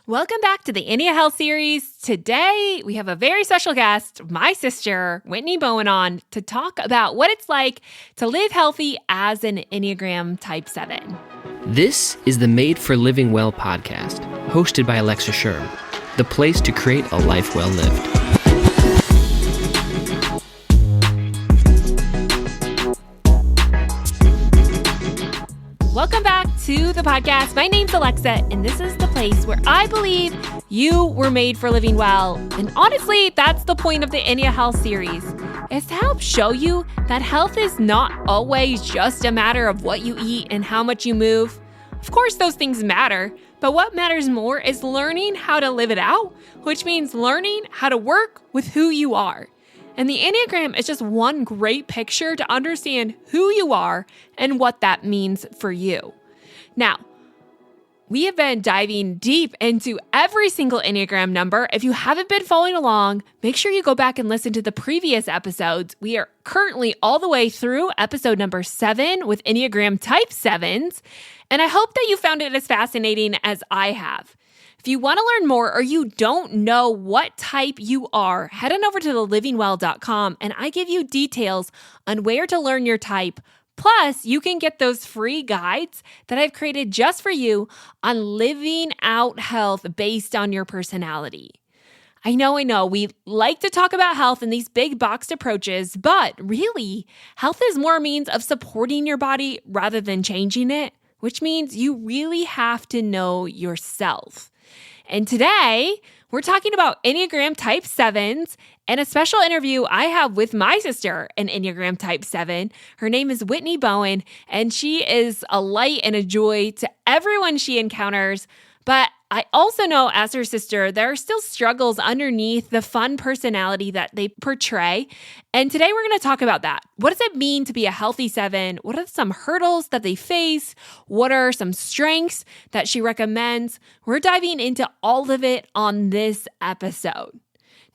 Welcome back to the Ennea Health series. Today, we have a very special guest, my sister, Whitney Bowen, on to talk about what it's like to live healthy as an Enneagram Type 7. This is the Made for Living Well podcast, hosted by Alexa Sherm, the place to create a life well lived. Welcome back to the podcast. My name's Alexa, and this is the place where I believe you were made for living well. And honestly, that's the point of the Ennea Health series, is to help show you that health is not always just a matter of what you eat and how much you move. Of course, those things matter, but what matters more is learning how to live it out, which means learning how to work with who you are. And the Enneagram is just one great picture to understand who you are and what that means for you. Now, we have been diving deep into every single Enneagram number. If you haven't been following along, make sure you go back and listen to the previous episodes. We are currently all the way through episode number 7 with Enneagram Type 7s, and I hope that you found it as fascinating as I have. If you want to learn more or you don't know what type you are, head on over to thelivingwell.com and I give you details on where to learn your type. Plus, you can get those free guides that I've created just for you on living out health based on your personality. I know, we like to talk about health in these big boxed approaches, but really, health is more a means of supporting your body rather than changing it, which means you really have to know yourself. And today, we're talking about Enneagram Type 7s and a special interview I have with my sister, an Enneagram Type 7. Her name is Whitney Bowen, and she is a light and a joy to everyone she encounters. But I also know, as her sister, there are still struggles underneath the fun personality that they portray. And today we're going to talk about that. What does it mean to be a healthy 7? What are some hurdles that they face? What are some strengths that she recommends? We're diving into all of it on this episode.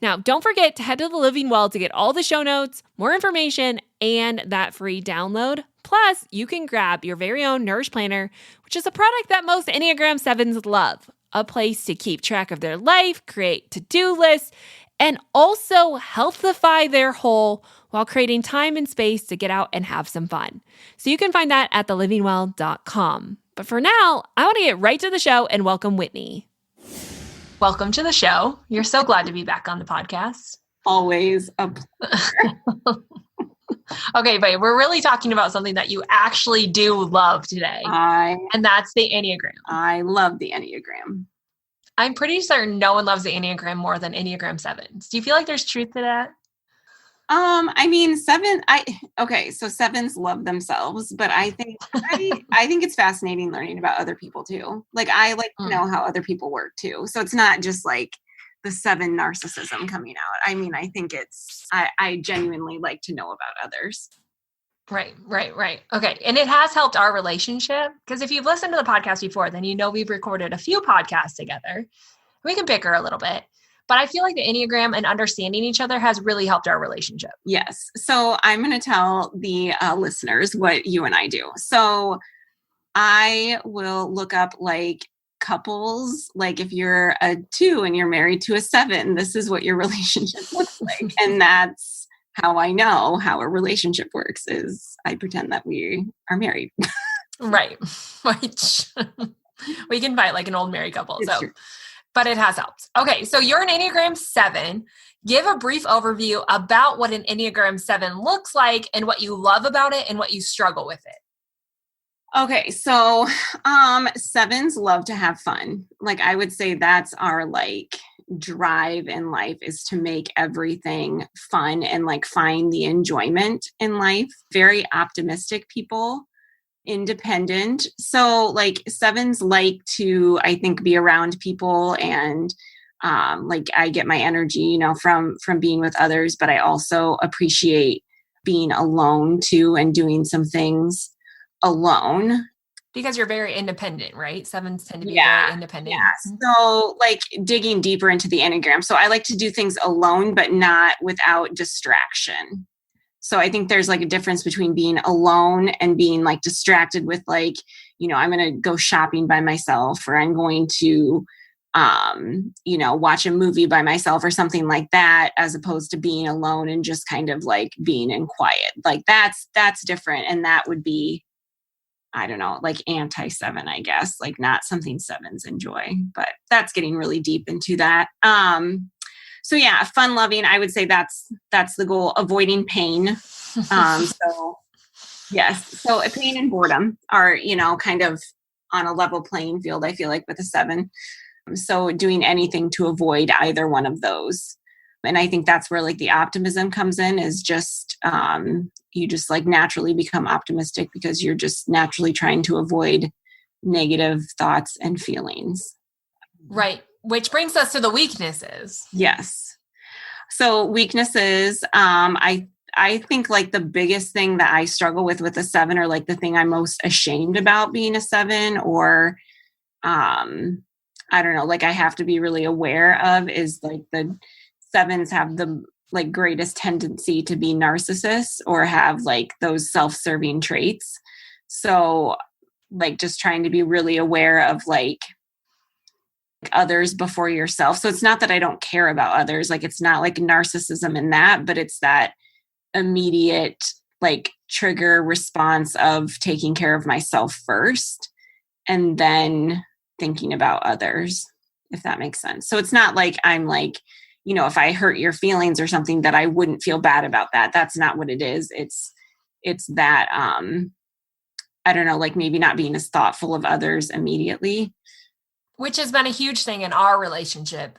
Now, don't forget to head to The Living Well to get all the show notes, more information, and that free download. Plus, you can grab your very own Nourish Planner, which is a product that most Enneagram 7s love. A place to keep track of their life, create to-do lists, and also healthify their whole while creating time and space to get out and have some fun. So you can find that at thelivingwell.com. But for now, I want to get right to the show and welcome Whitney. Welcome to the show. You're so glad to be back on the podcast. Always a pleasure. Okay, but we're really talking about something that you actually do love today. And that's the Enneagram. I love the Enneagram. I'm pretty certain no one loves the Enneagram more than Enneagram 7s. Do you feel like there's truth to that? So 7s love themselves, but I think it's fascinating learning about other people too. Like I like to know how other people work too. So it's not just like the 7 narcissism coming out. I mean, I think I genuinely like to know about others. Right. Okay. And it has helped our relationship because if you've listened to the podcast before, then you know we've recorded a few podcasts together. We can bicker a little bit, but I feel like the Enneagram and understanding each other has really helped our relationship. Yes. So I'm going to tell the listeners what you and I do. So I will look up like couples, like if you're a 2 and you're married to a 7, this is what your relationship looks like. And that's how I know how a relationship works, is I pretend that we are married. Right. Which we can fight like an old married couple. It's true. But it has helped. Okay. So you're an Enneagram 7. Give a brief overview about what an Enneagram 7 looks like and what you love about it and what you struggle with it. Okay, so 7s love to have fun. Like I would say that's our like drive in life, is to make everything fun and like find the enjoyment in life. Very optimistic people, independent. So like 7s like to, I think, be around people and like I get my energy, from being with others, but I also appreciate being alone too and doing some things alone. Because you're very independent, right? 7s tend to be very independent. Yeah. So like digging deeper into the Enneagram. So I like to do things alone, but not without distraction. So I think there's like a difference between being alone and being like distracted with like, I'm going to go shopping by myself, or I'm going to watch a movie by myself or something like that, as opposed to being alone and just kind of like being in quiet. Like that's different. And that would be, I don't know, like anti-7, I guess, like not something sevens enjoy, but that's getting really deep into that. So yeah, fun loving, I would say that's the goal. Avoiding pain. So yes. So pain and boredom are, kind of on a level playing field, I feel like, with a 7. So doing anything to avoid either one of those. And I think that's where like the optimism comes in, is just, you just like naturally become optimistic because you're just naturally trying to avoid negative thoughts and feelings. Right. Which brings us to the weaknesses. Yes. So weaknesses, I think like the biggest thing that I struggle with a 7, or like the thing I'm most ashamed about being a 7, or, I don't know, like I have to be really aware of, is like the 7s have the like greatest tendency to be narcissists or have like those self-serving traits. So like just trying to be really aware of like others before yourself. So it's not that I don't care about others. Like it's not like narcissism in that, but it's that immediate like trigger response of taking care of myself first and then thinking about others, if that makes sense. So it's not like I'm like, if I hurt your feelings or something, that I wouldn't feel bad about that. That's not what it is. It's that, I don't know, like maybe not being as thoughtful of others immediately. Which has been a huge thing in our relationship.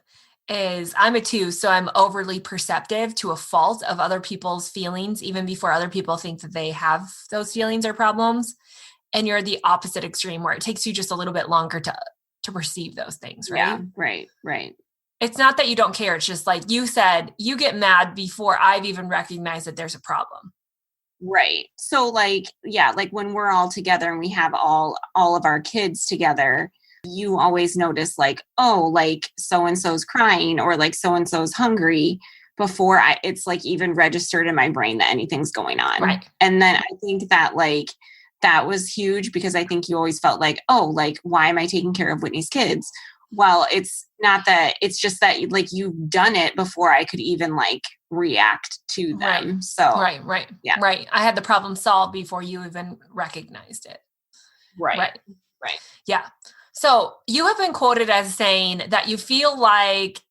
Is I'm a 2, so I'm overly perceptive to a fault of other people's feelings, even before other people think that they have those feelings or problems. And you're the opposite extreme, where it takes you just a little bit longer to perceive those things, right? Yeah, right. It's not that you don't care. It's just like you said, you get mad before I've even recognized that there's a problem. Right. So like, yeah, like when we're all together and we have all of our kids together, you always notice like, oh, like so-and-so's crying, or like so-and-so's hungry, before it's like even registered in my brain that anything's going on. Right. And then I think that like, that was huge, because I think you always felt like, oh, like, why am I taking care of Whitney's kids? Well, it's not that, it's just that like you've done it before I could even like react to them. Right. So Right. Yeah. Right. I had the problem solved before you even recognized it. Right. Yeah. So you have been quoted as saying that you feel like,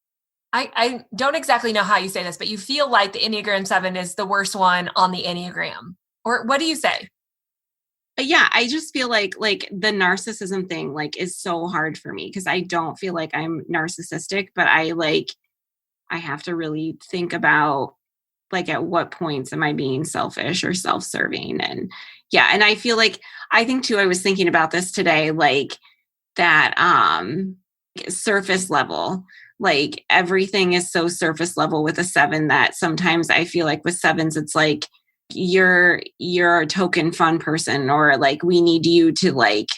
I don't exactly know how you say this, but you feel like the Enneagram 7 is the worst one on the Enneagram. Or what do you say? Yeah, I just feel like the narcissism thing like is so hard for me, because I don't feel like I'm narcissistic, but I have to really think about like at what points am I being selfish or self-serving. And yeah, and I feel like, I think too, I was thinking about this today, like that surface level, like everything is so surface level with a 7 that sometimes I feel like with 7s it's like you're a token fun person, or like we need you to like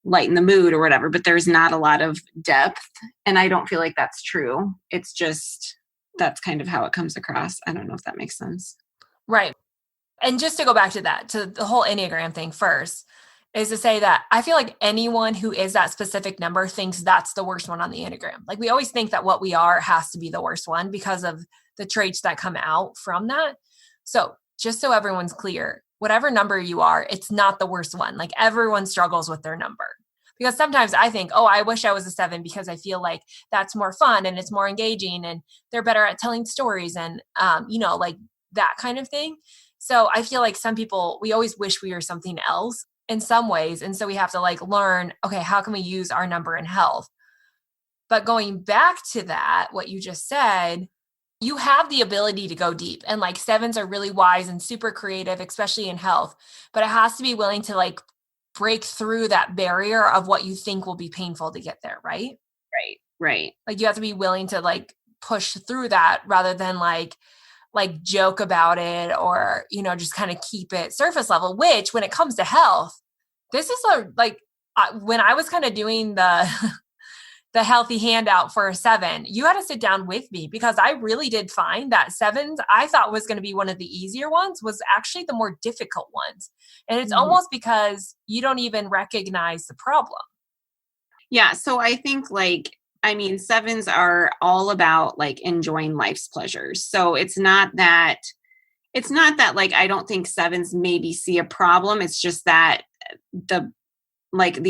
lighten the mood or whatever, but there's not a lot of depth, and I don't feel like that's true. It's just, that's kind of how it comes across. I don't know if that makes sense. Right. And just to go back to that, to the whole Enneagram thing first, is to say that I feel like anyone who is that specific number thinks that's the worst one on the Enneagram. Like we always think that what we are has to be the worst one because of the traits that come out from that. So just so everyone's clear, whatever number you are, it's not the worst one. Like everyone struggles with their number. Because sometimes I think, oh, I wish I was a 7 because I feel like that's more fun and it's more engaging and they're better at telling stories and, like that kind of thing. So I feel like some people, we always wish we were something else in some ways. And so we have to like learn, okay, how can we use our number in health? But going back to that, what you just said, you have the ability to go deep, and like 7s are really wise and super creative, especially in health, but it has to be willing to like break through that barrier of what you think will be painful to get there. Right. Like you have to be willing to like push through that rather than like joke about it or, just kind of keep it surface level, which when it comes to health, this is when I was kind of doing the healthy handout for a 7, you had to sit down with me because I really did find that 7s I thought was going to be one of the easier ones was actually the more difficult ones. And it's almost because you don't even recognize the problem. Yeah. So I think like I mean, sevens are all about like enjoying life's pleasures. So it's not that like I don't think sevens maybe see a problem. It's just that the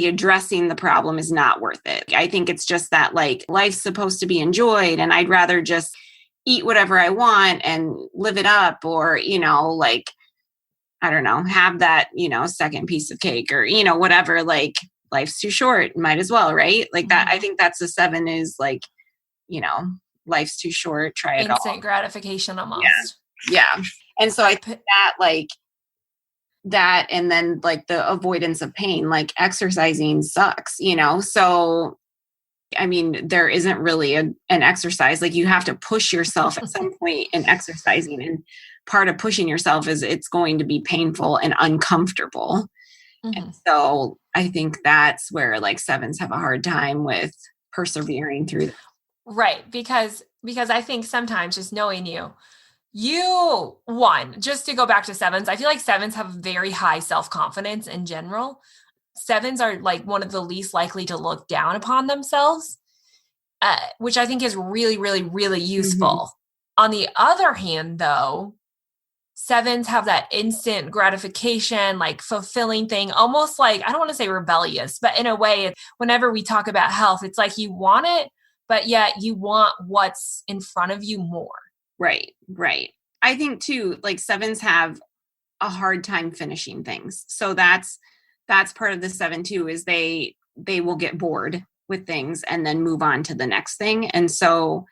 addressing the problem is not worth it. I think it's just that like life's supposed to be enjoyed and I'd rather just eat whatever I want and live it up, or, like, I don't know, have that, second piece of cake, or, whatever, like life's too short, might as well, right? Like that. I think that's a seven, is like, you know, life's too short, try it all. Instant gratification almost. Yeah. And so I put that like that, and then like the avoidance of pain, like exercising sucks, so I mean, there isn't really an exercise. Like you have to push yourself at some point in exercising. And part of pushing yourself is it's going to be painful and uncomfortable. Mm-hmm. And so I think that's where like sevens have a hard time with persevering through that. Right. Because I think sometimes just knowing just to go back to sevens, I feel like sevens have very high self-confidence in general. Sevens are like one of the least likely to look down upon themselves, which I think is really, really, really useful. Mm-hmm. On the other hand, though, sevens have that instant gratification, like fulfilling thing, almost like, I don't want to say rebellious, but in a way, whenever we talk about health, it's like you want it, but yet you want what's in front of you more. Right. I think too, like sevens have a hard time finishing things. So that's part of the seven too, is they will get bored with things and then move on to the next thing. And so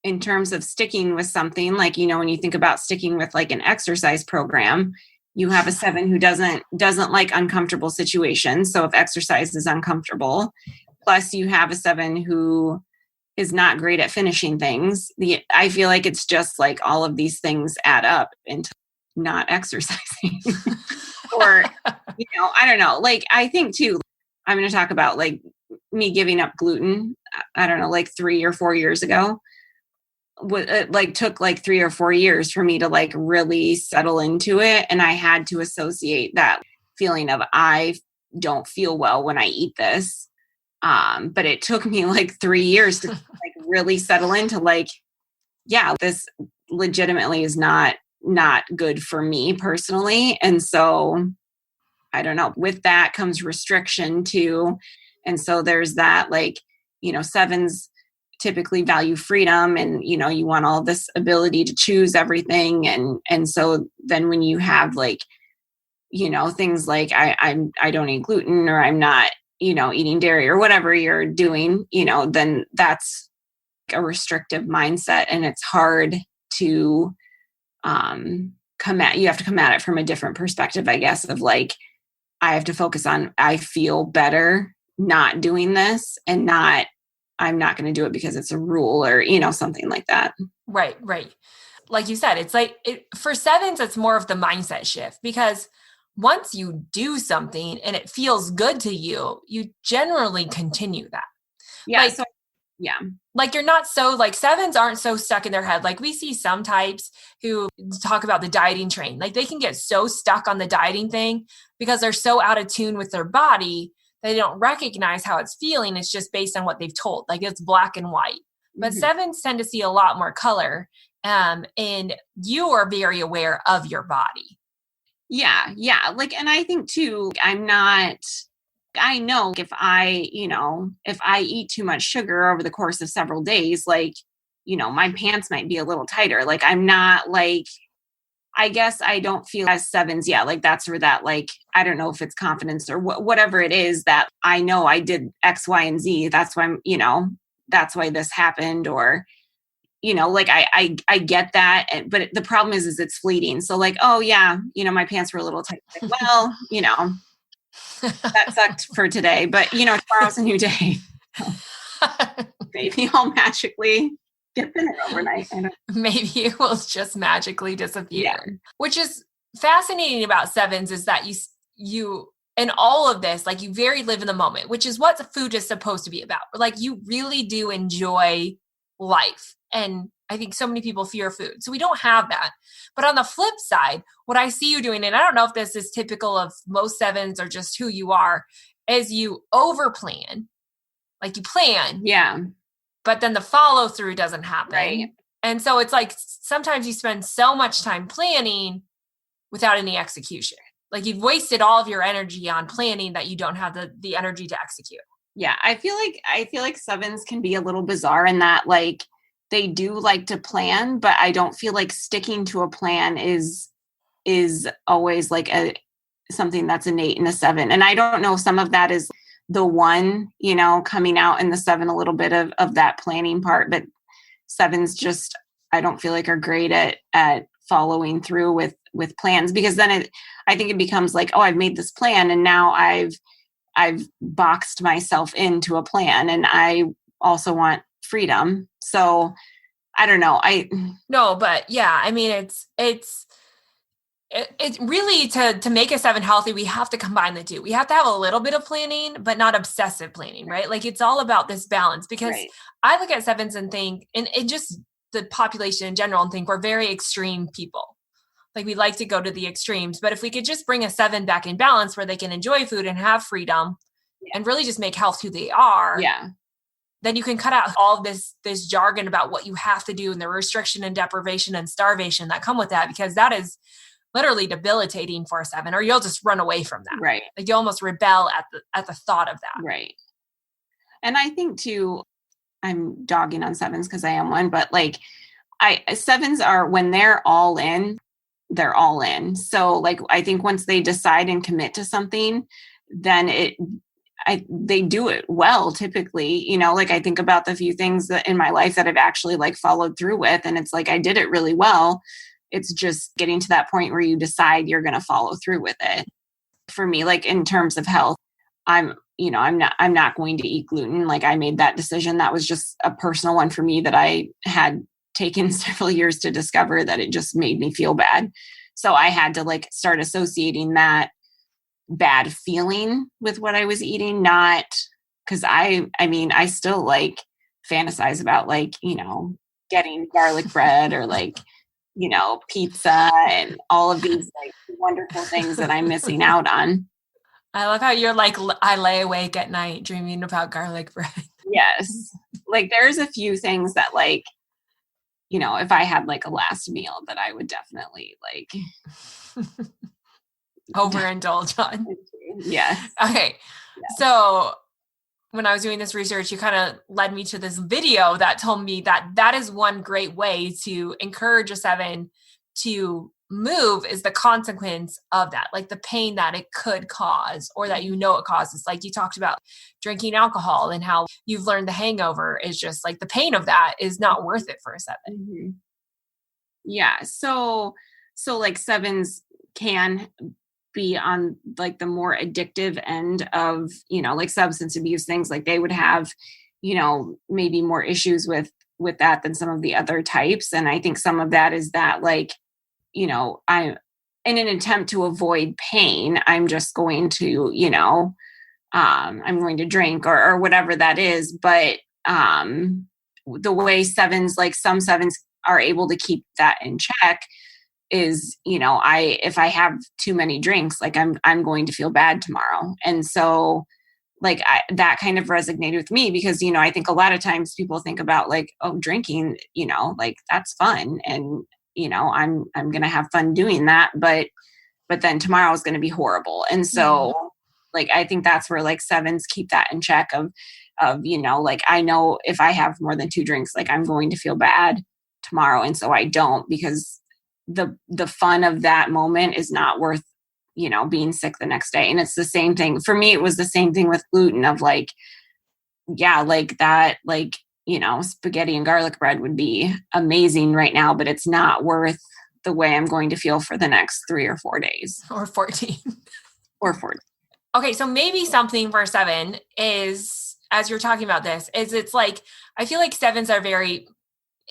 in terms of sticking with something, like, when you think about sticking with like an exercise program, you have a seven who doesn't like uncomfortable situations. So if exercise is uncomfortable, plus you have a seven who is not great at finishing things. I feel like it's just like all of these things add up into not exercising. Or, I don't know. Like, I think too, I'm going to talk about like me giving up gluten. I don't know, like 3 or 4 years ago. It like took like 3 or 4 years for me to like really settle into it. And I had to associate that feeling of I don't feel well when I eat this. But it took me like 3 years to like really settle into like, yeah, this legitimately is not good for me personally. And so I don't know, with that comes restriction too. And so there's that, like, sevens typically value freedom, and, you want all this ability to choose everything. And so then when you have like, things like I don't eat gluten, or I'm not, eating dairy, or whatever you're doing, then that's a restrictive mindset. And it's hard to you have to come at it from a different perspective, I guess, of like, I have to focus on, I feel better not doing this, and I'm not going to do it because it's a rule, or, something like that. Right. Like you said, it's like for sevens, it's more of the mindset shift, because once you do something and it feels good to you, you generally continue that. Yeah. Like you're not so like sevens aren't so stuck in their head. Like we see some types who talk about the dieting train. Like they can get so stuck on the dieting thing because they're so out of tune with their body. They don't recognize how it's feeling. It's just based on what they've told. Like it's black and white. But sevens tend to see a lot more color. And you are very aware of your body. Yeah. Like, and I think too, I know if I eat too much sugar over the course of several days, like, my pants might be a little tighter. Like, I'm not like, I guess I don't feel as sevens. Yeah. Like that's where that, like, I don't know if it's confidence or whatever it is, that I know I did X, Y, and Z. That's why that's why this happened. Or, like I get that, but the problem is it's fleeting. So like, oh yeah, my pants were a little tight. Like, well, that sucked for today, but tomorrow's a new day. Maybe I'll magically get thinner overnight. Maybe it will just magically disappear. Which is fascinating about sevens, is that you in all of this, like you very live in the moment, which is what food is supposed to be about. Like you really do enjoy life. And I think so many people fear food. So we don't have that. But on the flip side, what I see you doing, and I don't know if this is typical of most sevens or just who you are, is you overplan. Like you plan. Yeah. but then the follow through doesn't happen. Right. And so it's like sometimes you spend so much time planning without any execution. Like you've wasted all of your energy on planning that you don't have the energy to execute. Yeah. I feel like sevens can be a little bizarre in that like they do like to plan, but I don't feel like sticking to a plan is always like something that's innate in a seven. And I don't know, some of that is the one, coming out in the seven, a little bit of that planning part, but sevens just, I don't feel like are great at following through with plans, because then I think it becomes like, oh, I've made this plan and now I've boxed myself into a plan, and I also want freedom. So I don't know. No, but yeah, I mean, it's really to make a seven healthy, we have to combine the two. We have to have a little bit of planning, but not obsessive planning, right? Like it's all about this balance, because Right. I look at sevens and think, and just the population in general, and think we're very extreme people. Like we like to go to the extremes, but if we could just bring a seven back in balance where they can enjoy food and have freedom and really just make health who they are. Yeah. Then you can cut out all of this jargon about what you have to do and the restriction and deprivation and starvation that come with that, because that is literally debilitating for a seven, or you'll just run away from that. Right. Like you almost rebel at the thought of that. Right. And I think too, I'm dogging on sevens because I am one, but like sevens are, when they're all in. So like, I think once they decide and commit to something, then they do it well, typically, like I think about the few things that in my life that I've actually like followed through with, and it's like, I did it really well. It's just getting to that point where you decide you're going to follow through with it. For me, like in terms of health, I'm not going to eat gluten. Like I made that decision. That was just a personal one for me that I had taken several years to discover, that it just made me feel bad. So I had to like start associating that bad feeling with what I was eating, not because I still like fantasize about like, getting garlic bread or like, pizza and all of these like wonderful things that I'm missing out on. I love how you're like, I lay awake at night dreaming about garlic bread. Yes. Like there's a few things that like, if I had like a last meal that I would definitely like overindulge on. Yeah. Okay. Yeah. So when I was doing this research, you kind of led me to this video that told me that is one great way to encourage a seven to move, is the consequence of that, like the pain that it could cause, or that it causes. Like you talked about drinking alcohol and how you've learned the hangover is just like the pain of that is not worth it for a seven. Mm-hmm. Yeah. So like sevens can be on like the more addictive end of, like substance abuse things. Like they would have, maybe more issues with that than some of the other types. And I think some of that is that like, I'm in an attempt to avoid pain, I'm just going to, I'm going to drink or whatever that is. But the way sevens, like some sevens are able to keep that in check is, if I have too many drinks, like I'm going to feel bad tomorrow. And so like that kind of resonated with me because, I think a lot of times people think about like, oh, drinking, like that's fun. And, I'm going to have fun doing that. But then tomorrow is going to be horrible. And so like, I think that's where like sevens keep that in check of, like, I know if I have more than 2 drinks, like I'm going to feel bad tomorrow. And so I don't, because the fun of that moment is not worth, being sick the next day. And it's the same thing for me. It was the same thing with gluten of like, yeah, like that, like, spaghetti and garlic bread would be amazing right now, but it's not worth the way I'm going to feel for the next 3 or 4 days. Or 14. Or 14. Okay. So maybe something for seven is, as you're talking about this, is it's like, I feel like sevens are very,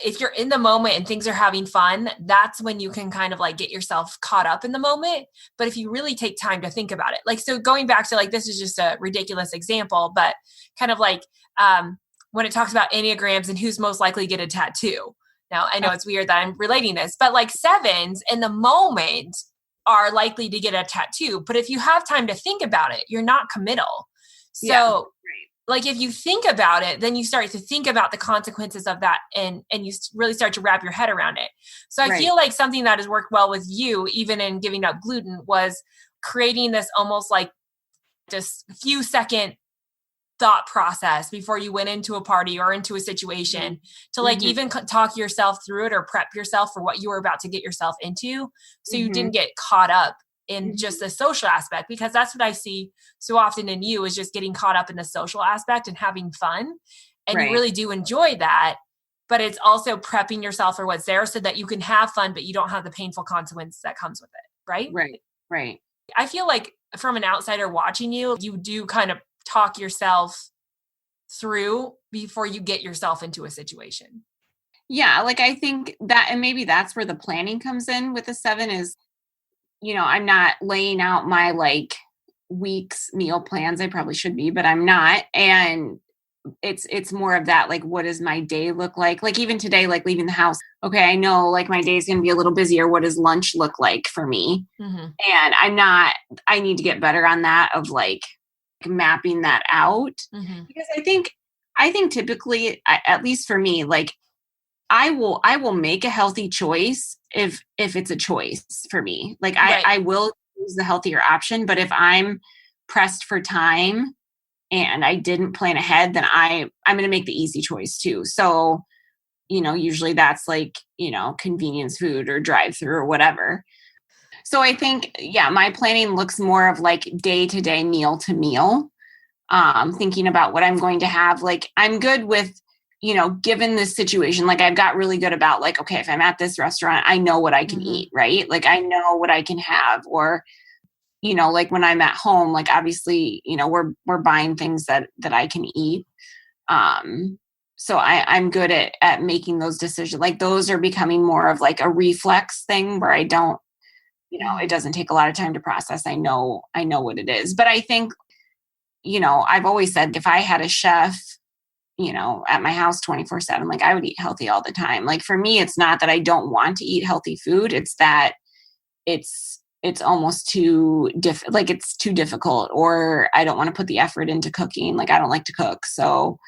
if you're in the moment and things are having fun, that's when you can kind of like get yourself caught up in the moment. But if you really take time to think about it, like, so going back to like, this is just a ridiculous example, but kind of like, when it talks about Enneagrams and who's most likely to get a tattoo. Now, I know it's weird that I'm relating this, but like sevens in the moment are likely to get a tattoo. But if you have time to think about it, you're not committal. So like if you think about it, then you start to think about the consequences of that and you really start to wrap your head around it. So I feel like something that has worked well with you, even in giving up gluten, was creating this almost like just a few second thought process before you went into a party or into a situation to like even talk yourself through it or prep yourself for what you were about to get yourself into. So you didn't get caught up in just the social aspect, because that's what I see so often in you, is just getting caught up in the social aspect and having fun. And you really do enjoy that, but it's also prepping yourself for what's there so that you can have fun, but you don't have the painful consequence that comes with it. Right. Right. I feel like from an outsider watching you, you do kind of talk yourself through before you get yourself into a situation. Yeah. Like I think that, and maybe that's where the planning comes in with the 7 is, I'm not laying out my like week's meal plans. I probably should be, but I'm not. And it's more of that, like, what does my day look like? Like even today, like leaving the house. Okay. I know like my day's going to be a little busier. What does lunch look like for me? And I need to get better on that of like mapping that out, because I think typically, at least for me, like I will make a healthy choice if it's a choice for me. Like I will choose the healthier option, but if I'm pressed for time and I didn't plan ahead, then I'm going to make the easy choice too. So, usually that's like, convenience food or drive-through or whatever. So I think, my planning looks more of like day to day, meal to meal, thinking about what I'm going to have. Like I'm good with, given this situation, like I've got really good about like, okay, if I'm at this restaurant, I know what I can eat, right? Like I know what I can have, or, like when I'm at home, like obviously, we're buying things that I can eat. So I'm good at making those decisions. Like those are becoming more of like a reflex thing where I don't, it doesn't take a lot of time to process. I know what it is. But I think, I've always said if I had a chef, at my house 24/7, like I would eat healthy all the time. Like for me, it's not that I don't want to eat healthy food. It's that it's almost too it's too difficult, or I don't want to put the effort into cooking. Like I don't like to cook. So,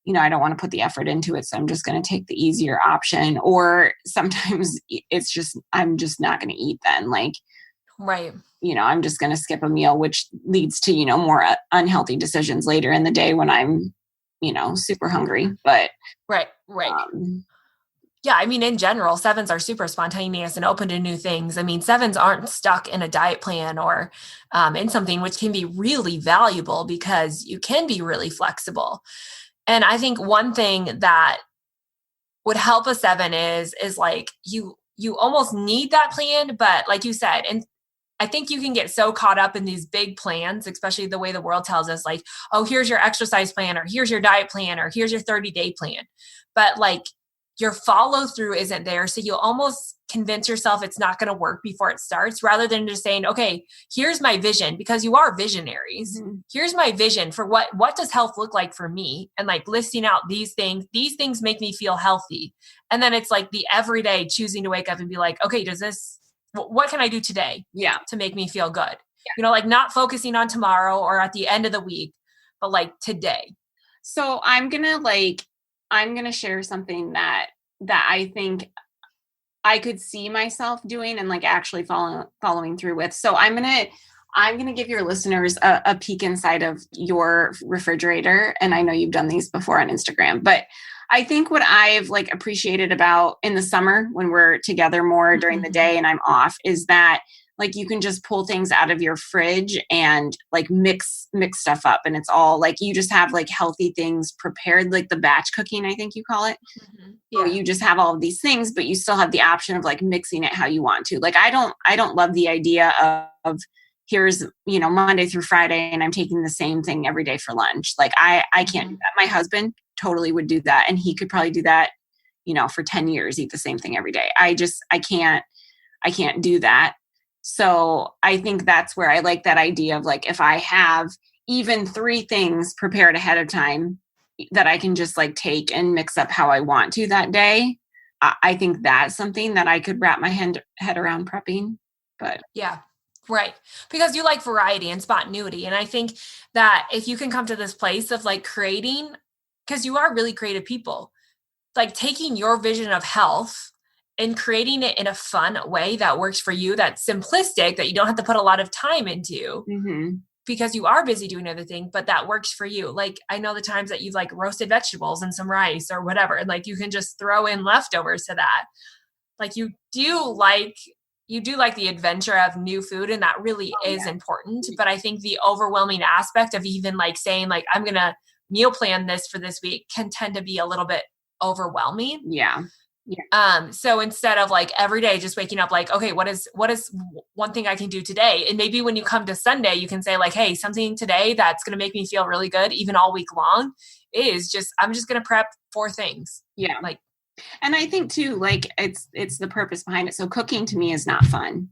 I don't want to put the effort into it. So I'm just going to take the easier option. Or sometimes it's just, I'm just not going to eat then. Like, I'm just going to skip a meal, which leads to, more unhealthy decisions later in the day when I'm, super hungry. But yeah, I mean, in general, 7s are super spontaneous and open to new things. I mean, 7s aren't stuck in a diet plan or in something, which can be really valuable because you can be really flexible. And I think one thing that would help a 7 is like you almost need that plan, but like you said, and I think you can get so caught up in these big plans, especially the way the world tells us, like, oh, here's your exercise plan, or here's your diet plan, or here's your 30-day plan. But like your follow through isn't there. So you almost convince yourself it's not going to work before it starts, rather than just saying, okay, here's my vision, because you are visionaries. Here's my vision for what does health look like for me? And like listing out these things make me feel healthy. And then it's like the everyday choosing to wake up and be like, okay, what can I do today to make me feel good? Like not focusing on tomorrow or at the end of the week, but like today. So I'm going to share something that I think I could see myself doing and like actually following through with. So I'm going to give your listeners a peek inside of your refrigerator. And I know you've done these before on Instagram, but I think what I've like appreciated about in the summer when we're together more during the day and I'm off is that like you can just pull things out of your fridge and like mix stuff up, and it's all like you just have like healthy things prepared, like the batch cooking, I think you call it. So you just have all of these things, but you still have the option of like mixing it how you want to. Like I don't love the idea of here's, Monday through Friday and I'm taking the same thing every day for lunch. Like I can't do that. My husband totally would do that, and he could probably do that, for 10 years, eat the same thing every day. I can't do that. So I think that's where I like that idea of like, if I have even 3 things prepared ahead of time that I can just like take and mix up how I want to that day, I think that's something that I could wrap my head around prepping. But yeah, Right. Because you like variety and spontaneity. And I think that if you can come to this place of like creating, because you are really creative people, like taking your vision of health and creating it in a fun way that works for you, that's simplistic, that you don't have to put a lot of time into because you are busy doing other things, but that works for you. Like I know the times that you've like roasted vegetables and some rice or whatever, and like you can just throw in leftovers to that. Like you do like the adventure of new food, and that really is important. But I think the overwhelming aspect of even like saying like, I'm going to meal plan this for this week can tend to be a little bit overwhelming. Yeah. So instead of like every day just waking up like, okay, what is one thing I can do today? And maybe when you come to Sunday, you can say like, hey, something today that's going to make me feel really good, even all week long, is just, I'm just going to prep 4 things. Yeah. Like, and I think too, like it's the purpose behind it. So cooking to me is not fun.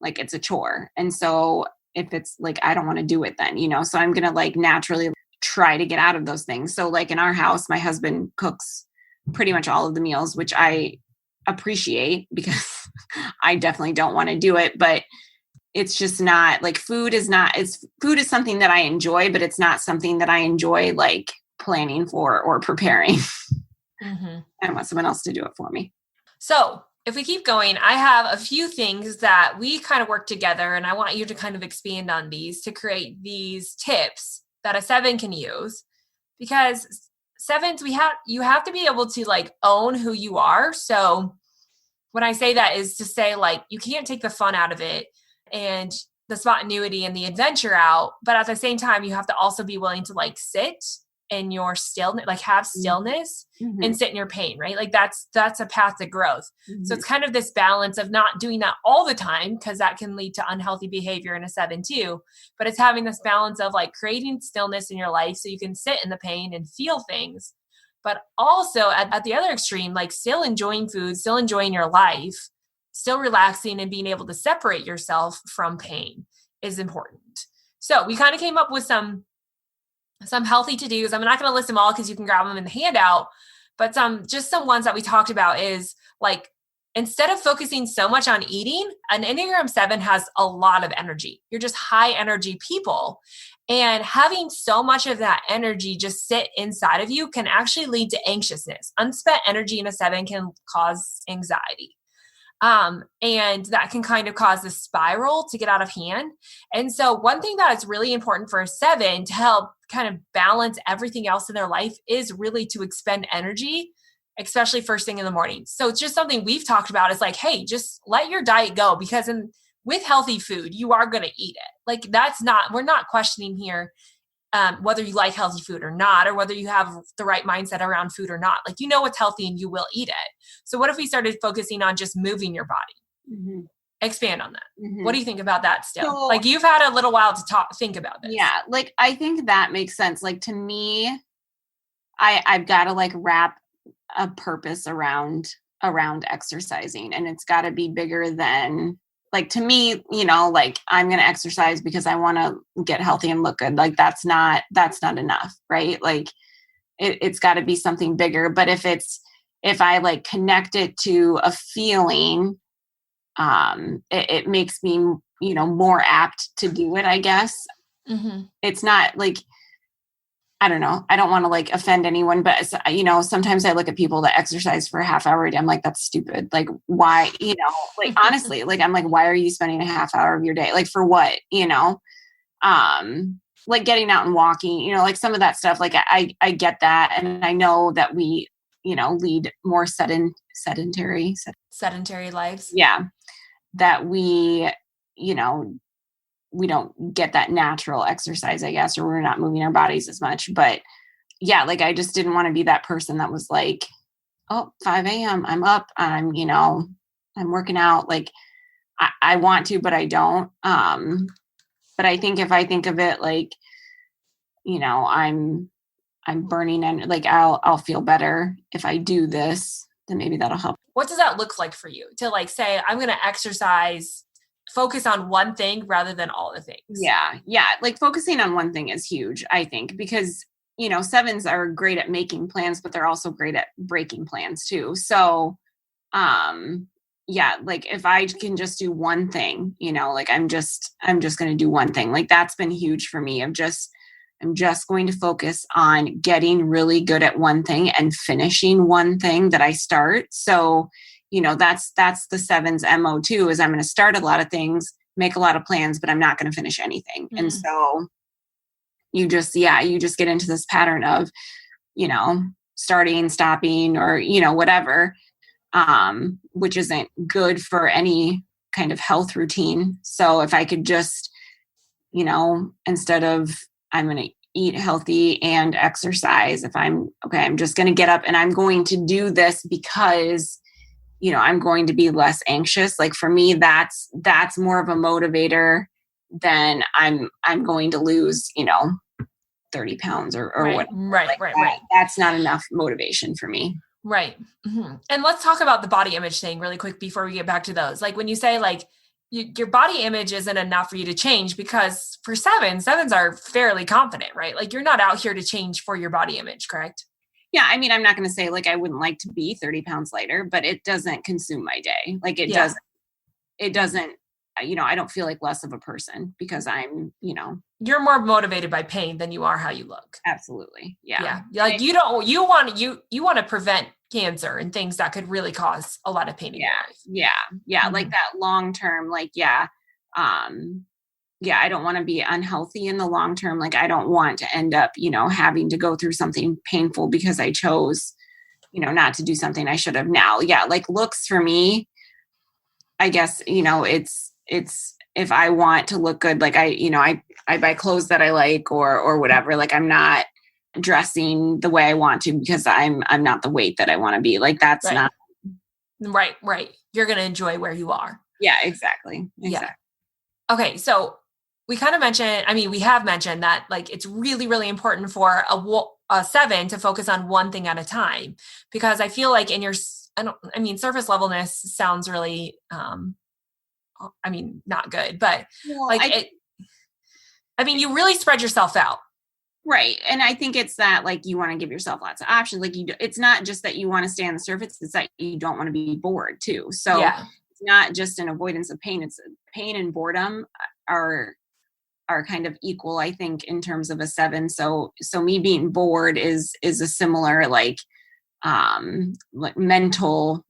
Like it's a chore. And so if it's like, I don't want to do it then, so I'm going to like naturally try to get out of those things. So like in our house, my husband cooks pretty much all of the meals, which I appreciate because I definitely don't want to do it, but it's just not like food is something that I enjoy, but it's not something that I enjoy like planning for or preparing. I want someone else to do it for me. So if we keep going, I have a few things that we kind of work together, and I want you to kind of expand on these to create these tips that a 7 can use, because 7s, you have to be able to like own who you are. So when I say that is to say like, you can't take the fun out of it and the spontaneity and the adventure out, but at the same time, you have to also be willing to like sit in your stillness, like have stillness and sit in your pain, right? Like that's a path to growth. So it's kind of this balance of not doing that all the time, because that can lead to unhealthy behavior in a 7 too. But it's having this balance of like creating stillness in your life so you can sit in the pain and feel things, but also at the other extreme, like still enjoying food, still enjoying your life, still relaxing and being able to separate yourself from pain is important. So we kind of came up with some healthy to-dos. I'm not going to list them all because you can grab them in the handout, but some ones that we talked about is like, instead of focusing so much on eating, an Enneagram 7 has a lot of energy. You're just high energy people. And having so much of that energy just sit inside of you can actually lead to anxiousness. Unspent energy in a 7 can cause anxiety. And that can kind of cause the spiral to get out of hand. And so one thing that is really important for a 7 to help kind of balance everything else in their life is really to expend energy, especially first thing in the morning. So it's just something we've talked about. Is like, hey, just let your diet go, because with healthy food, you are going to eat it. Like we're not questioning here whether you like healthy food or not, or whether you have the right mindset around food or not. Like, what's healthy and you will eat it. So what if we started focusing on just moving your body? Expand on that. What do you think about that still? So, like you've had a little while to think about this. Yeah. Like, I think that makes sense. Like to me, I've got to like wrap a purpose around exercising, and it's got to be bigger than, like, to me, like I'm going to exercise because I want to get healthy and look good. Like that's not enough. Right. Like it's got to be something bigger. But if I like connect it to a feeling, it makes me, more apt to do it, I guess. It's not like, I don't know. I don't want to like offend anyone, but sometimes I look at people that exercise for a half hour a day. I'm like, that's stupid. Like why, like honestly, like I'm like, why are you spending a half hour of your day? Like for what, like getting out and walking, like some of that stuff. Like I get that. And I know that we, lead more sedentary lives. Yeah. That we, we don't get that natural exercise, I guess, or we're not moving our bodies as much. But yeah, like I just didn't want to be that person that was like, oh, 5 a.m. I'm up, I'm working out. Like I want to, but I don't. But I think if I think of it like, I'm burning and like I'll feel better if I do this, then maybe that'll help. What does that look like for you to like say, I'm going to exercise, focus on one thing rather than all the things? Yeah. Like focusing on one thing is huge, I think, because, 7s are great at making plans, but they're also great at breaking plans too. So, yeah, like if I can just do one thing, like I'm just going to do one thing. Like that's been huge for me. I'm just going to focus on getting really good at one thing and finishing one thing that I start. So, that's the sevens MO too, is I'm going to start a lot of things, make a lot of plans, but I'm not going to finish anything. And so you just get into this pattern of, starting, stopping, or, whatever, which isn't good for any kind of health routine. So if I could just, instead of I'm going to eat healthy and exercise, if I'm just going to get up and I'm going to do this because, I'm going to be less anxious. Like for me, that's more of a motivator than I'm going to lose, 30 pounds or whatever. Right. That's not enough motivation for me. Right. Mm-hmm. And let's talk about the body image thing really quick before we get back to those. Like when you say like your body image isn't enough for you to change, because for sevens are fairly confident, right? Like you're not out here to change for your body image, correct? Yeah. I mean, I'm not going to say like, I wouldn't like to be 30 pounds lighter, but it doesn't consume my day. Like it doesn't, I don't feel like less of a person because I'm, you're more motivated by pain than you are how you look. Absolutely. Yeah. Like you want to prevent cancer and things that could really cause a lot of pain in your life. Yeah. Mm-hmm. Like that long-term, like, I don't want to be unhealthy in the long term. Like I don't want to end up, having to go through something painful because I chose, not to do something I should have now. Yeah. Like looks for me, I guess, it's if I want to look good, like I buy clothes that I like or whatever. Like I'm not dressing the way I want to because I'm not the weight that I want to be. Like that's not right. You're going to enjoy where you are. Yeah, exactly. Yeah. Okay. So we kind of we have mentioned that like, it's really, really important for a 7 to focus on one thing at a time, because I feel like surface levelness sounds really, not good, but you really spread yourself out. Right. And I think it's that like, you want to give yourself lots of options. Like it's not just that you want to stay on the surface. It's that you don't want to be bored too. So it's not just an avoidance of pain. It's pain and boredom are kind of equal, I think, in terms of a 7. So me being bored is a similar like mental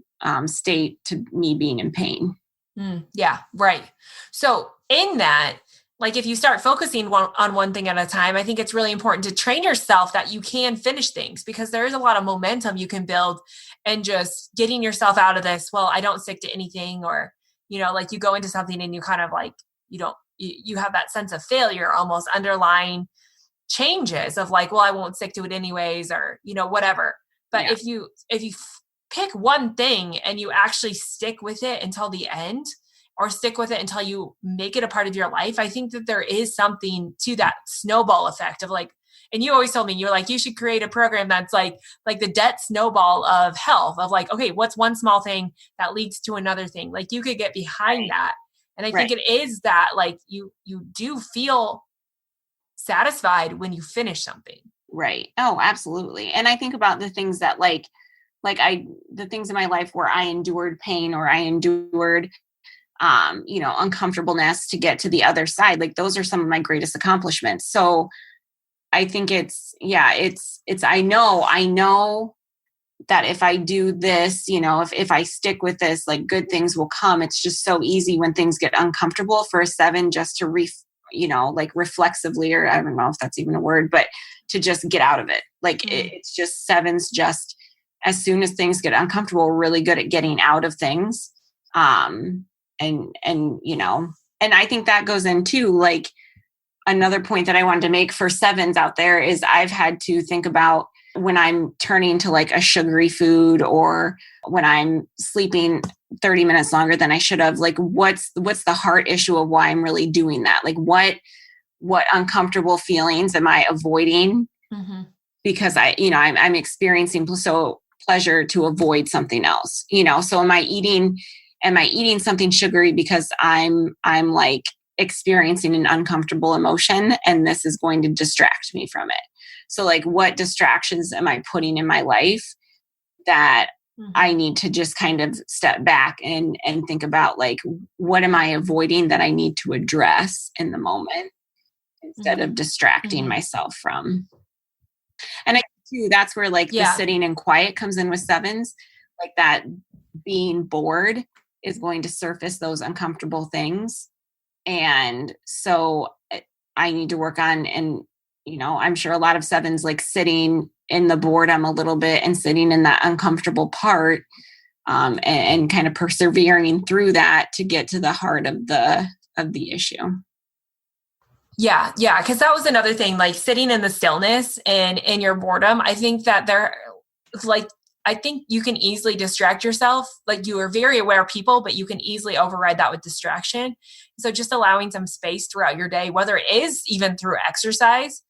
state to me being in pain. Yeah. Right. So in that, like if you start focusing on one thing at a time, I think it's really important to train yourself that you can finish things, because there is a lot of momentum you can build and just getting yourself out of this. Well, I don't stick to anything, or, like you go into something and you kind of like, you have that sense of failure, almost underlying changes of like, well, I won't stick to it anyways, or, whatever. But if you pick one thing and you actually stick with it until the end, or stick with it until you make it a part of your life, I think that there is something to that snowball effect of like, and you always told me, you're like, you should create a program that's like the debt snowball of health, of like, okay, what's one small thing that leads to another thing? Like you could get behind that. And I think it is that like you do feel satisfied when you finish something. Right. Oh, absolutely. And I think about the things that the things in my life where I endured pain, or I endured uncomfortableness to get to the other side. Like those are some of my greatest accomplishments. So I think I know that if I do this, if I stick with this, like good things will come. It's just so easy when things get uncomfortable for a 7 just to reflexively, or I don't know if that's even a word, but to just get out of it. Like it's just 7s just as soon as things get uncomfortable, really good at getting out of things. And I think that goes into like another point that I wanted to make for 7s out there is I've had to think about when I'm turning to like a sugary food, or when I'm sleeping 30 minutes longer than I should have, like what's the heart issue of why I'm really doing that? Like what uncomfortable feelings am I avoiding? Mm-hmm. Because I'm experiencing pleasure to avoid something else, so am I eating something sugary because I'm like experiencing an uncomfortable emotion, and this is going to distract me from it. So like what distractions am I putting in my life that I need to just kind of step back and think about like, what am I avoiding that I need to address in the moment instead of distracting myself from. And I think too, that's where like the sitting and quiet comes in with sevens, like that being bored is going to surface those uncomfortable things. And so I need to work on, and, you know, I'm sure a lot of sevens like sitting in the boredom a little bit and sitting in that uncomfortable part, and kind of persevering through that to get to the heart of the issue. Yeah. Yeah. Cause that was another thing, like sitting in the stillness and in your boredom. I think that I think you can easily distract yourself. Like you are very aware of people, but you can easily override that with distraction. So just allowing some space throughout your day, whether it is even through exercise,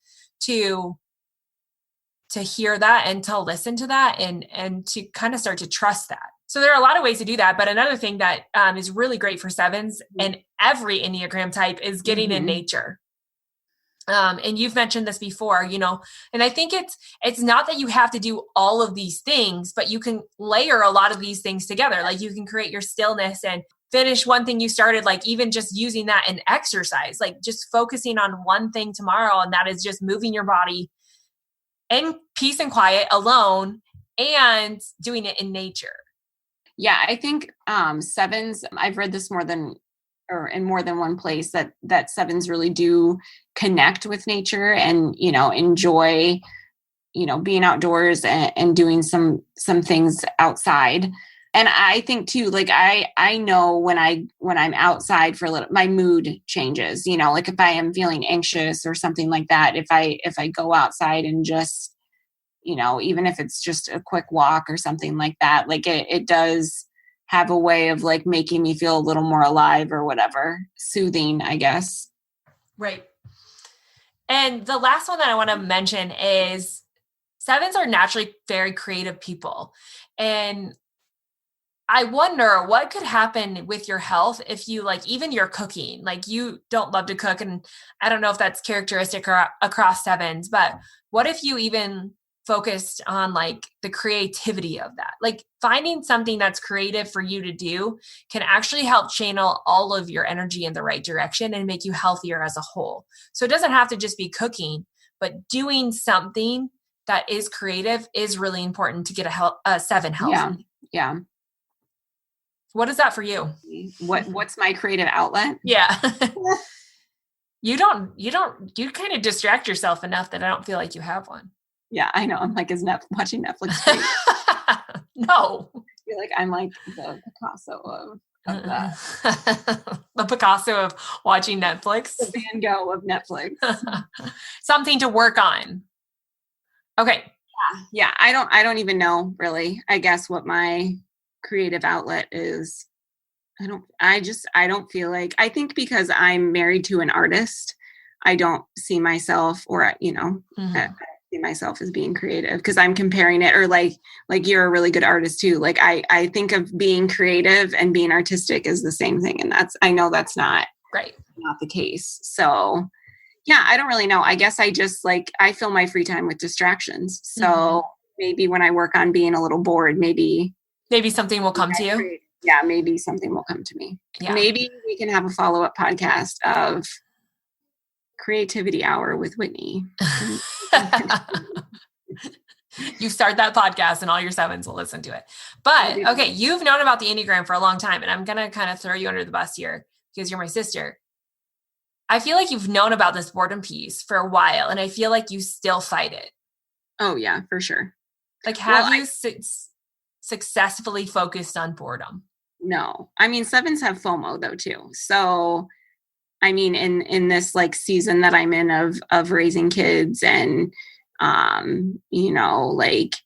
to hear that and to listen to that and to kind of start to trust that. So there are a lot of ways to do that. But another thing that is really great for sevens and every Enneagram type is getting in nature. And you've mentioned this before, you know, and I think it's not that you have to do all of these things, but you can layer a lot of these things together. Like you can create your stillness and finish one thing you started, like even just using that in exercise, like just focusing on one thing tomorrow. And that is just moving your body in peace and quiet alone and doing it in nature. Yeah. I think, sevens, I've read this in more than one place that sevens really do connect with nature and, you know, enjoy, you know, being outdoors and doing some things outside. And I think too, like I know when I'm outside for a little, my mood changes, you know, like if I am feeling anxious or something like that, if I go outside and just, you know, even if it's just a quick walk or something like that, like it does have a way of like making me feel a little more alive or whatever, soothing, I guess. Right. And the last one that I want to mention is sevens are naturally very creative people. And I wonder what could happen with your health if you, like, even your cooking, like you don't love to cook. And I don't know if that's characteristic or across sevens, but what if you even focused on like the creativity of that? Like finding something that's creative for you to do can actually help channel all of your energy in the right direction and make you healthier as a whole. So it doesn't have to just be cooking, but doing something that is creative is really important to get a seven healthy. Yeah. What is that for you? What's my creative outlet? Yeah. You kind of distract yourself enough that I don't feel like you have one. Yeah, I know. I'm like, is watching Netflix great? No. I feel like I'm like the Picasso of that. The Picasso of watching Netflix. The Van Gogh of Netflix. Something to work on. Okay. Yeah. I don't even know really, I guess, what my creative outlet is. I don't feel like, I think because I'm married to an artist, I don't see myself, or, you know, I see myself as being creative because I'm comparing it, or like you're a really good artist too. Like I think of being creative and being artistic is the same thing. And I know that's not the case. So yeah, I don't really know. I guess I just I fill my free time with distractions. So maybe when I work on being a little bored, maybe something will come to you. Yeah, maybe something will come to me. Yeah. Maybe we can have a follow-up podcast of Creativity Hour with Whitney. You start that podcast and all your sevens will listen to it. But okay, you've known about the Enneagram for a long time, and I'm going to kind of throw you under the bus here because you're my sister. I feel like you've known about this boredom piece for a while, and I feel like you still fight it. Oh yeah, for sure. Like, have you successfully focused on boredom? No. I mean, sevens have FOMO though too. So, I mean, in this season that I'm in of raising kids and, you know, like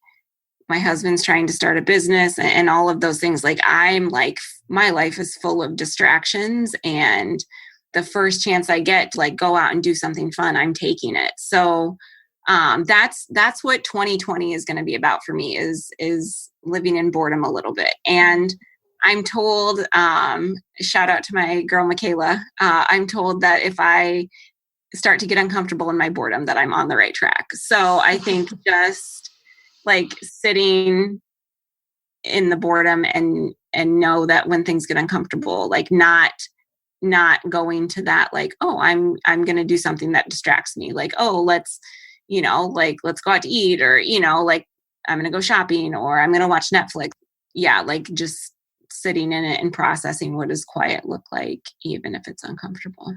my husband's trying to start a business and all of those things, I'm my life is full of distractions, and the first chance I get to go out and do something fun, I'm taking it. So, that's what 2020 is going to be about for me is living in boredom a little bit. And I'm told, shout out to my girl, Michaela. I'm told that if I start to get uncomfortable in my boredom, that I'm on the right track. So I think just sitting in the boredom and know that when things get uncomfortable, like not going to that, like, oh, I'm going to do something that distracts me. Like, oh, let's go out to eat, or, like I'm going to go shopping, or I'm going to watch Netflix. Yeah. Like just sitting in it and processing what does quiet look like, even if it's uncomfortable.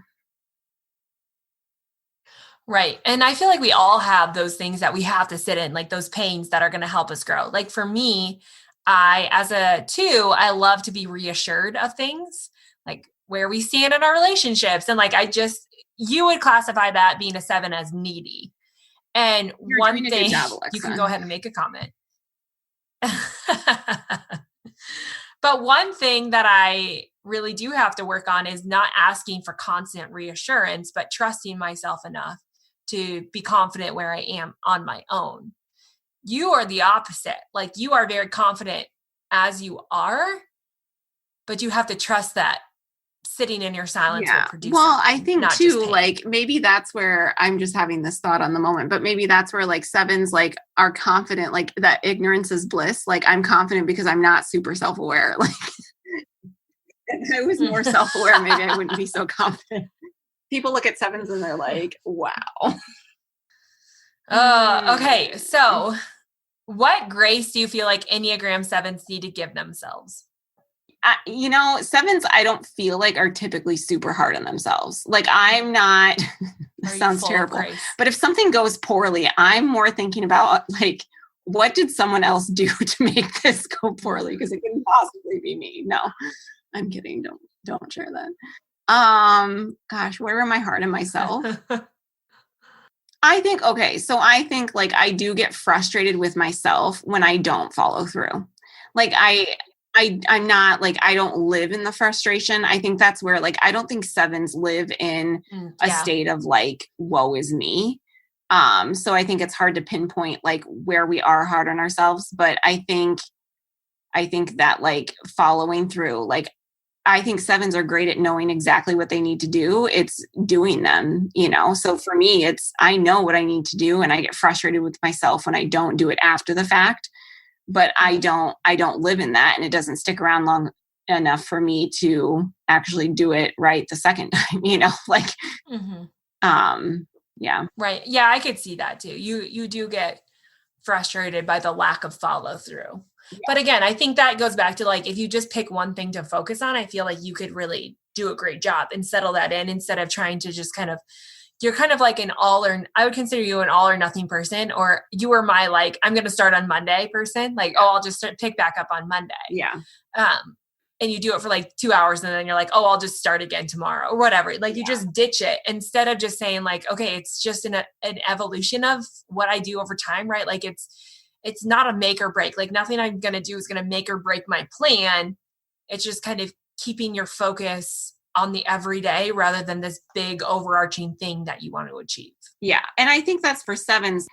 Right. And I feel like we all have those things that we have to sit in, like those pains that are going to help us grow. Like for me, as a 2, I love to be reassured of things, like where we stand in our relationships. And like, you would classify that being a 7 as needy. And You're one doing a thing, good job, Alexa. you can go ahead and make a comment. But one thing that I really do have to work on is not asking for constant reassurance, but trusting myself enough to be confident where I am on my own. You are the opposite. Like you are very confident as you are, but you have to trust that sitting in your silence will produce. Well, I think too, like maybe that's where I'm just having this thought on the moment, but maybe that's where like 7s like are confident, like that ignorance is bliss. Like I'm confident because I'm not super self-aware. Like if I was more self-aware, maybe I wouldn't be so confident. People look at 7s and they're like, wow. Okay. So what grace do you feel like Enneagram 7s need to give themselves? 7s, I don't feel like are typically super hard on themselves. Like I'm not, sounds terrible, but if something goes poorly, I'm more thinking about like, what did someone else do to make this go poorly? Because it couldn't possibly be me. No, I'm kidding. Don't share that. Gosh, where am I hard on myself? I think like I do get frustrated with myself when I don't follow through. Like I'm not like, I don't live in the frustration. I think that's where like, I don't think 7s live in a state of like, woe is me. So I think it's hard to pinpoint like where we are hard on ourselves. But I think that like following through, like, I think 7s are great at knowing exactly what they need to do. It's doing them, So for me, I know what I need to do, and I get frustrated with myself when I don't do it after the fact. But I don't live in that, and it doesn't stick around long enough for me to actually do it right the second time, like, yeah. Right. Yeah. I could see that too. You do get frustrated by the lack of follow through. Yeah. But again, I think that goes back to like, if you just pick one thing to focus on, I feel like you could really do a great job and settle that in instead of trying to just you're kind of like I would consider you an all or nothing person, or you were my, like, I'm going to start on Monday person. Like, I'll just pick back up on Monday. Yeah. And you do it for like 2 hours and then you're like, I'll just start again tomorrow or whatever. Like you just ditch it instead of just saying like, okay, it's just an evolution of what I do over time, right? Like it's not a make or break. Like nothing I'm going to do is going to make or break my plan. It's just kind of keeping your focus on the everyday rather than this big overarching thing that you want to achieve. Yeah. And I think that's for 7s.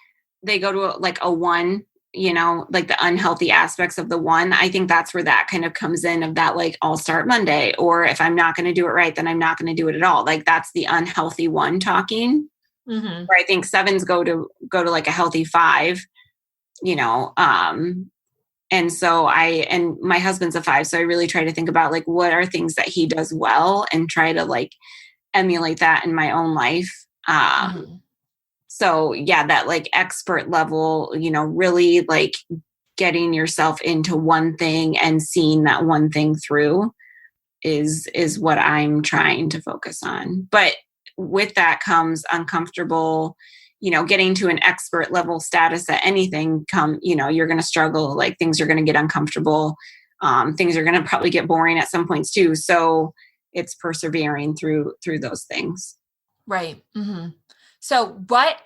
They go to like a 1, like the unhealthy aspects of the 1. I think that's where that kind of comes in, of that, like, I'll start Monday, or if I'm not going to do it right, then I'm not going to do it at all. Like that's the unhealthy 1 talking. Mm-hmm. Where I think 7s go to like a healthy 5, and so and my husband's a 5. So I really try to think about like, what are things that he does well and try to like emulate that in my own life. So yeah, that like expert level, really like getting yourself into one thing and seeing that one thing through is what I'm trying to focus on. But with that comes uncomfortable, getting to an expert level status at anything you're going to struggle. Like things are going to get uncomfortable. Things are going to probably get boring at some points too. So it's persevering through those things. Right. Mm-hmm. So what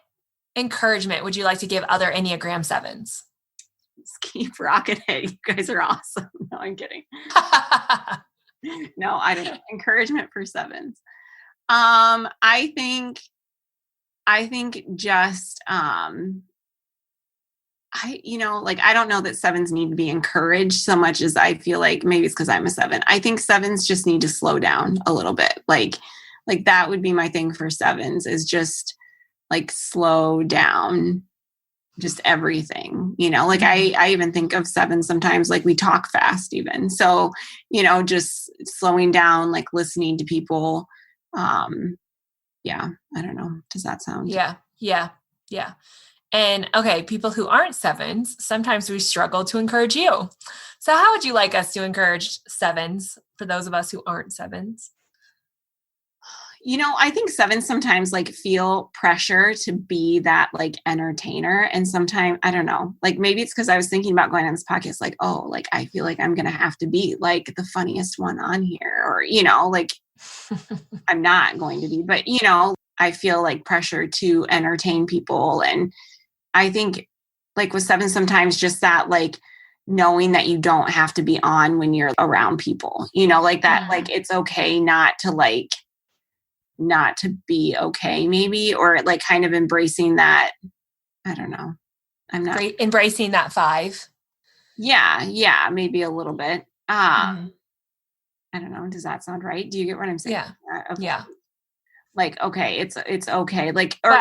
encouragement would you like to give other Enneagram 7s? Just keep rocking it. You guys are awesome. No, I'm kidding. No, I don't know. Encouragement for 7s. I think just, I don't know that 7s need to be encouraged so much as I feel like maybe it's because I'm a 7. I think 7s just need to slow down a little bit. Like that would be my thing for 7s, is just like slow down just everything, like I even think of sevens sometimes, like we talk fast even. So, just slowing down, like listening to people. Yeah, I don't know. Does that sound? Yeah. Yeah. Yeah. And okay, people who aren't sevens, sometimes we struggle to encourage you. So how would you like us to encourage sevens for those of us who aren't sevens? I think sevens sometimes like feel pressure to be that like entertainer. And sometimes, I don't know, like maybe it's because I was thinking about going on this podcast, like, oh, like I feel like I'm going to have to be like the funniest one on here, or, like I'm not going to be, but, I feel like pressure to entertain people. And I think like with sevens, sometimes just that, like, knowing that you don't have to be on when you're around people, like that, like, it's okay not to be okay maybe, or like kind of embracing that. I don't know. I'm not embracing that 5. Yeah, maybe a little bit. I don't know. Does that sound right? Do you get what I'm saying? Yeah. Okay. Yeah. Like, okay, it's okay. Like, or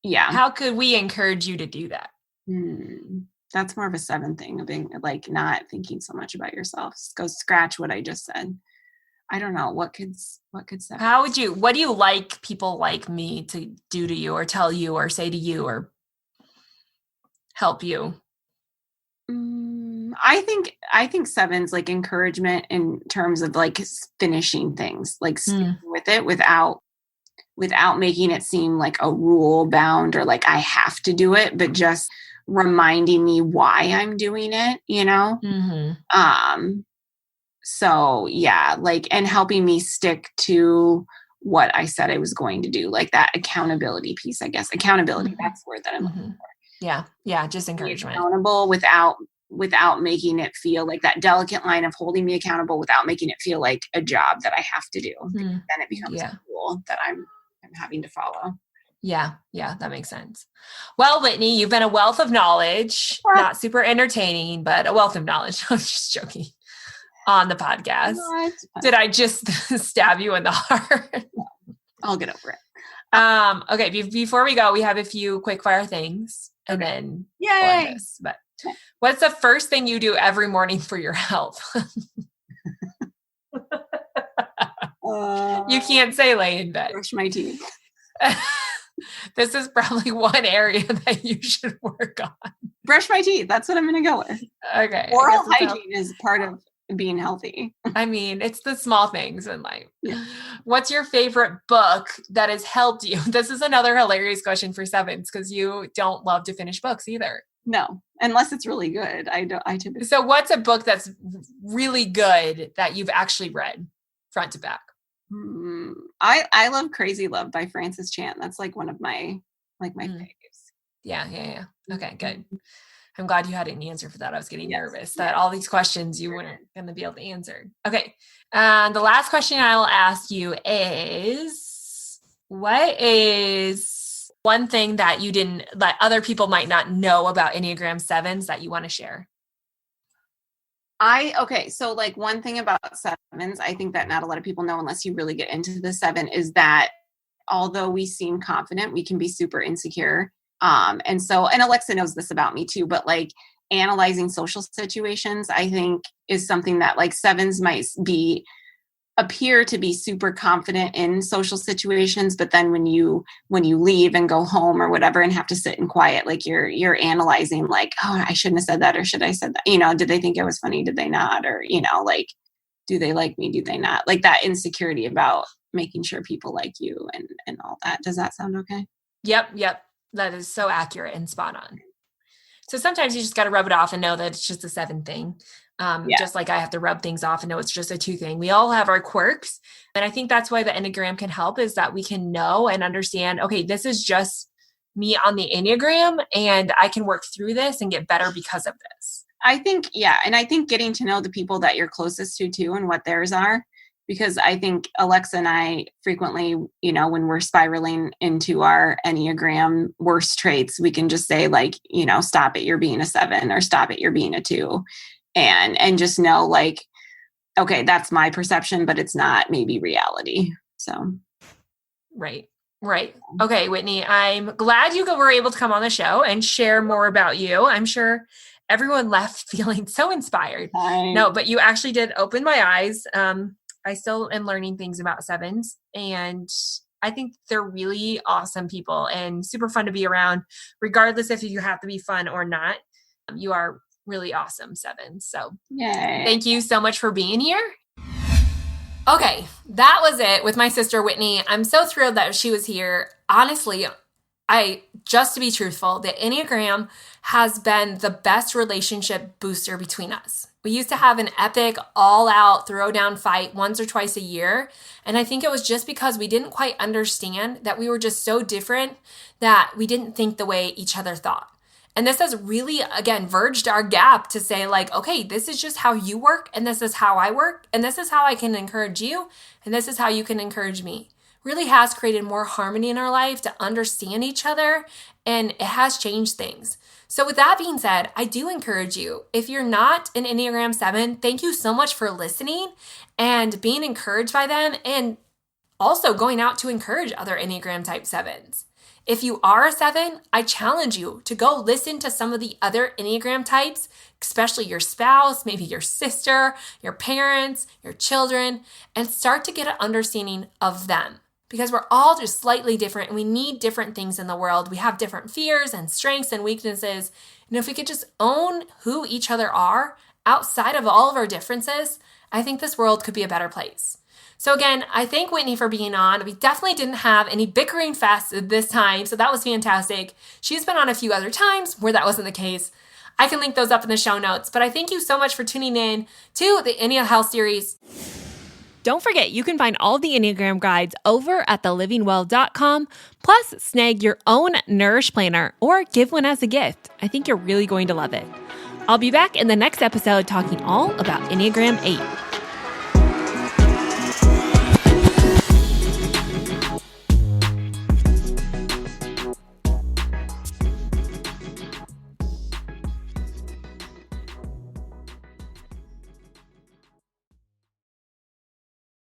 yeah. How could we encourage you to do that? That's more of a 7 thing of being like not thinking so much about yourself. Go scratch what I just said. I don't know what could say. What do you like people like me to do to you or tell you or say to you or help you? I think sevens like encouragement in terms of like finishing things, like sticking with it without making it seem like a rule bound or like I have to do it, but just reminding me why I'm doing it, So yeah, like, and helping me stick to what I said I was going to do, like that accountability piece, I guess. Accountability, that's the word that I'm looking for. Yeah. Yeah. Just encouragement. Accountable without making it feel like that delicate line of holding me accountable without making it feel like a job that I have to do. Then it becomes a rule that I'm having to follow. Yeah. Yeah. That makes sense. Well, Whitney, you've been a wealth of knowledge, not super entertaining, but a wealth of knowledge. I'm just joking. On the podcast. Did I just stab you in the heart? I'll get over it. Okay. Before we go, we have a few quick fire things and then yay. But what's the first thing you do every morning for your health? You can't say lay in bed. Brush my teeth. This is probably one area that you should work on. Brush my teeth. That's what I'm going to go with. Okay. Oral hygiene is part of being healthy. I mean, it's the small things in life. Yeah. What's your favorite book that has helped you? This is another hilarious question for sevens because you don't love to finish books either. No, unless it's really good. I typically. So what's a book that's really good that you've actually read front to back? I love Crazy Love by Frances Chan. That's like one of my faves. Yeah. Okay, good. I'm glad you had an answer for that. I was getting nervous that all these questions you weren't going to be able to answer. Okay. The last question I will ask you is, what is one thing that other people might not know about Enneagram Sevens that you want to share? So like one thing about sevens, I think that not a lot of people know unless you really get into the 7 is that although we seem confident, we can be super insecure. And Alexa knows this about me too, but like analyzing social situations, I think is something that like sevens might appear to be super confident in social situations. But then when you leave and go home or whatever and have to sit in quiet, like you're analyzing like, oh, I shouldn't have said that. Or should I said that? Did they think it was funny? Did they not? Or, like, do they like me? Do they not? Like that insecurity about making sure people like you and all that. Does that sound okay? Yep. That is so accurate and spot on. So sometimes you just got to rub it off and know that it's just a 7 thing. Just like I have to rub things off and know it's just a 2 thing. We all have our quirks. And I think that's why the Enneagram can help is that we can know and understand, okay, this is just me on the Enneagram and I can work through this and get better because of this. I think, and I think getting to know the people that you're closest to too and what theirs are. Because I think Alexa and I frequently, when we're spiraling into our Enneagram worst traits, we can just say like, stop it, you're being a 7 or stop it, you're being a 2. And just know like, okay, that's my perception, but it's not maybe reality. So. Right. Right. Okay, Whitney, I'm glad you were able to come on the show and share more about you. I'm sure everyone left feeling so inspired. No, but you actually did open my eyes. I still am learning things about sevens, and I think they're really awesome people and super fun to be around, regardless if you have to be fun or not. You are really awesome, sevens. So thank you so much for being here. Okay, that was it with my sister, Whitney. I'm so thrilled that she was here. Honestly, just to be truthful, the Enneagram has been the best relationship booster between us. We used to have an epic, all-out, throw-down fight once or twice a year, and I think it was just because we didn't quite understand that we were just so different that we didn't think the way each other thought. And this has really, again, verged our gap to say like, okay, this is just how you work, and this is how I work, and this is how I can encourage you, and this is how you can encourage me. Really has created more harmony in our life to understand each other, and it has changed things. So with that being said, I do encourage you, if you're not an Enneagram 7, thank you so much for listening and being encouraged by them, and also going out to encourage other Enneagram type 7s. If you are a 7, I challenge you to go listen to some of the other Enneagram types, especially your spouse, maybe your sister, your parents, your children, and start to get an understanding of them. Because we're all just slightly different and we need different things in the world. We have different fears and strengths and weaknesses. And if we could just own who each other are outside of all of our differences, I think this world could be a better place. So again, I thank Whitney for being on. We definitely didn't have any bickering fest this time, so that was fantastic. She's been on a few other times where that wasn't the case. I can link those up in the show notes, but I thank you so much for tuning in to the Ennea Health series. Don't forget, you can find all the Enneagram guides over at thelivingwell.com. Plus, snag your own Nourish Planner or give one as a gift. I think you're really going to love it. I'll be back in the next episode talking all about Enneagram 8.